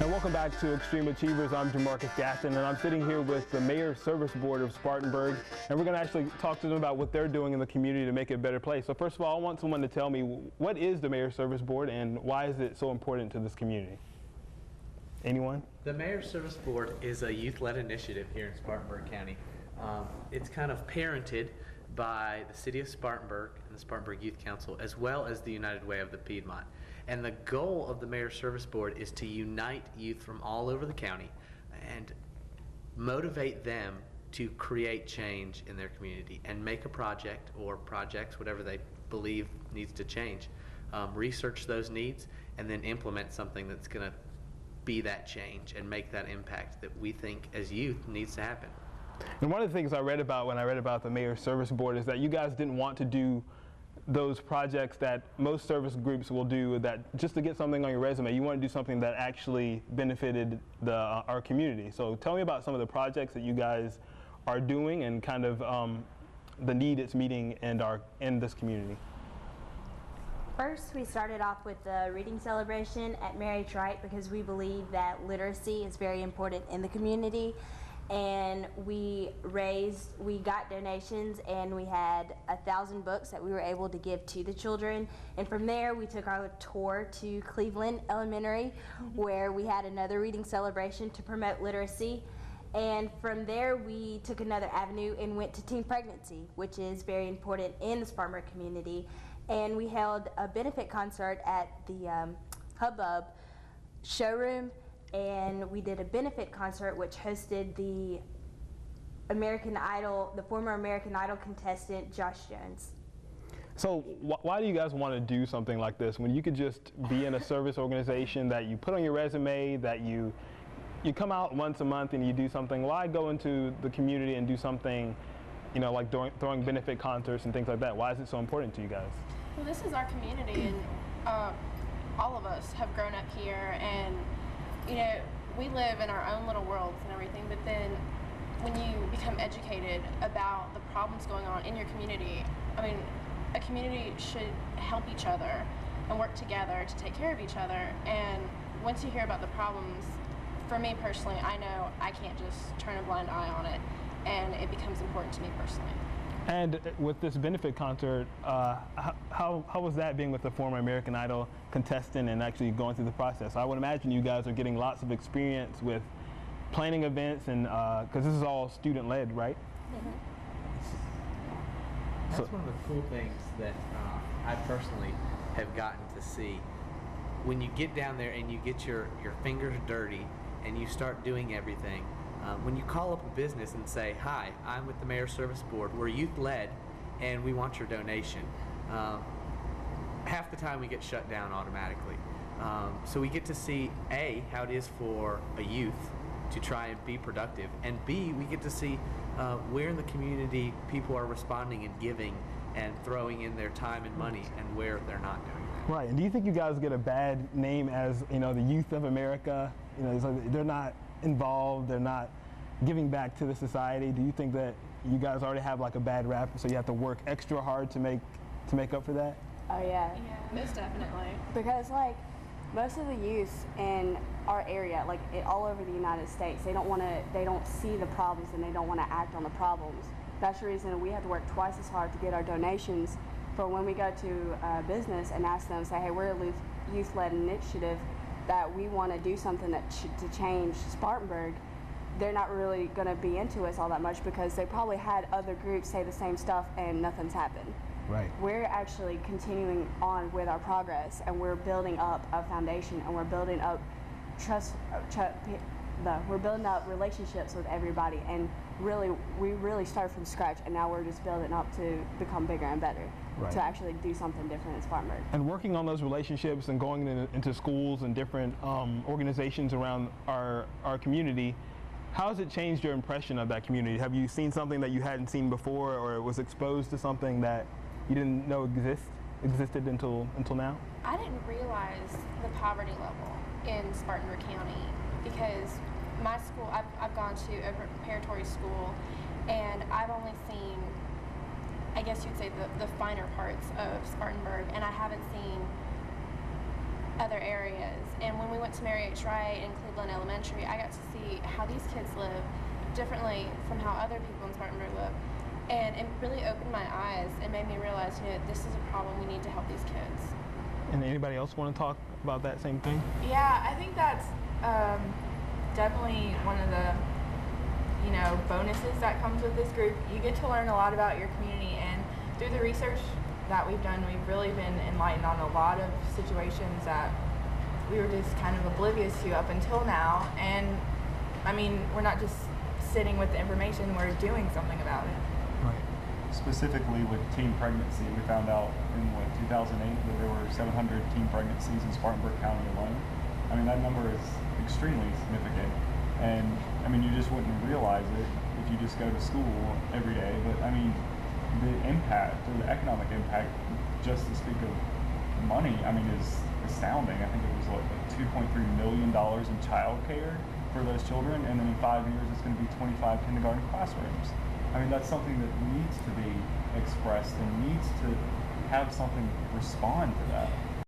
And welcome back to Xtreme Achievers. I'm Jamarcus Gaston, and I'm sitting here with the Mayor's Service Board of Spartanburg, and we're going to actually talk to them about what they're doing in the community to make it a better place. So first of all, I want someone to tell me, what is the Mayor's Service Board and why is it so important to this community? Anyone? The Mayor's Service Board is a youth-led initiative here in Spartanburg County. It's kind of parented by the City of Spartanburg and the Spartanburg Youth Council, as well as the United Way of the Piedmont. And the goal of the Mayor's Service Board is to unite youth from all over the county and motivate them to create change in their community and make a project or projects, whatever they believe needs to change. Research those needs and then implement something that's going to be that change and make that impact that we think as youth needs to happen. And one of the things I read about when I read about the Mayor's Service Board is that you guys didn't want to do those projects that most service groups will do, that just to get something on your resume. You want to do something that actually benefited our community. So tell me about some of the projects that you guys are doing and kind of the need it's meeting in this community. First, we started off with the reading celebration at Mary Trite because we believe that literacy is very important in the community. And we got donations, and we had 1,000 books that we were able to give to the children. And from there, we took our tour to Cleveland Elementary, where we had another reading celebration to promote literacy. And from there, we took another avenue and went to teen pregnancy, which is very important in the Spartanburg community. And we held a benefit concert at the Hubbub showroom. And we did a benefit concert which hosted the former American Idol contestant, Josh Jones. So why do you guys want to do something like this when you could just be in a service organization that you put on your resume, that you come out once a month and you do something? Why go into the community and do something, you know, like throwing benefit concerts and things like that? Why is it so important to you guys? Well, this is our community, and all of us have grown up here, and you know, we live in our own little worlds and everything, but then when you become educated about the problems going on in your community, I mean, a community should help each other and work together to take care of each other. And once you hear about the problems, for me personally, I know I can't just turn a blind eye on it, and it becomes important to me personally. And with this benefit concert, how was that being with the former American Idol contestant and actually going through the process? I would imagine you guys are getting lots of experience with planning events, and because this is all student-led, right? Mm-hmm. That's one of the cool things that I personally have gotten to see. When you get down there and you get your fingers dirty and you start doing everything, when you call up a business and say, "Hi, I'm with the Mayor's Service Board, we're youth-led, and we want your donation," half the time we get shut down automatically. So we get to see, A, how it is for a youth to try and be productive, and B, we get to see where in the community people are responding and giving and throwing in their time and money, and where they're not doing that. Right, and do you think you guys get a bad name as, you know, the youth of America? You know, it's like they're not involved, they're not giving back to the society. Do you think that you guys already have like a bad rap, so you have to work extra hard to make up for that? Oh yeah. Yeah, most definitely. Because like most of the youth in our area, like all over the United States, they don't see the problems and they don't want to act on the problems. That's the reason we have to work twice as hard to get our donations for when we go to a business and ask them, say, hey, we're a youth-led initiative that we want to do something to change Spartanburg. They're not really going to be into us all that much because they probably had other groups say the same stuff and nothing's happened. Right. We're actually continuing on with our progress, and we're building up a foundation, and we're building up we're building up relationships with everybody, and we really started from scratch, and now we're just building up to become bigger and better, right, to actually do something different in Spartanburg. And working on those relationships and going into schools and different organizations around our community, how has it changed your impression of that community? Have you seen something that you hadn't seen before, or was exposed to something that you didn't know existed until now? I didn't realize the poverty level in Spartanburg County because my school, I've gone to a preparatory school, and I've only seen, I guess you'd say, the finer parts of Spartanburg, and I haven't seen other areas. And when we went to Mary H. Wright and Cleveland Elementary, I got to see how these kids live differently from how other people in Spartanburg live. And it really opened my eyes and made me realize, this is a problem. We need to help these kids. And anybody else want to talk about that same thing? Yeah, I think that's definitely one of the bonuses that comes with this group. You get to learn a lot about your community, and through the research that we've done, we've really been enlightened on a lot of situations that we were just kind of oblivious to up until now. And I mean, we're not just sitting with the information, we're doing something about it. Right. Specifically with teen pregnancy, we found out in 2008 that there were 700 teen pregnancies in Spartanburg County alone. I mean, that number is extremely significant. And I mean, you just wouldn't realize it if you just go to school every day. But I mean, the impact, or the economic impact, just to speak of money, I mean, is astounding. I think it was like $2.3 million in child care for those children, and then in 5 years it's going to be 25 kindergarten classrooms. I mean, that's something that needs to be expressed and needs to have something respond to that.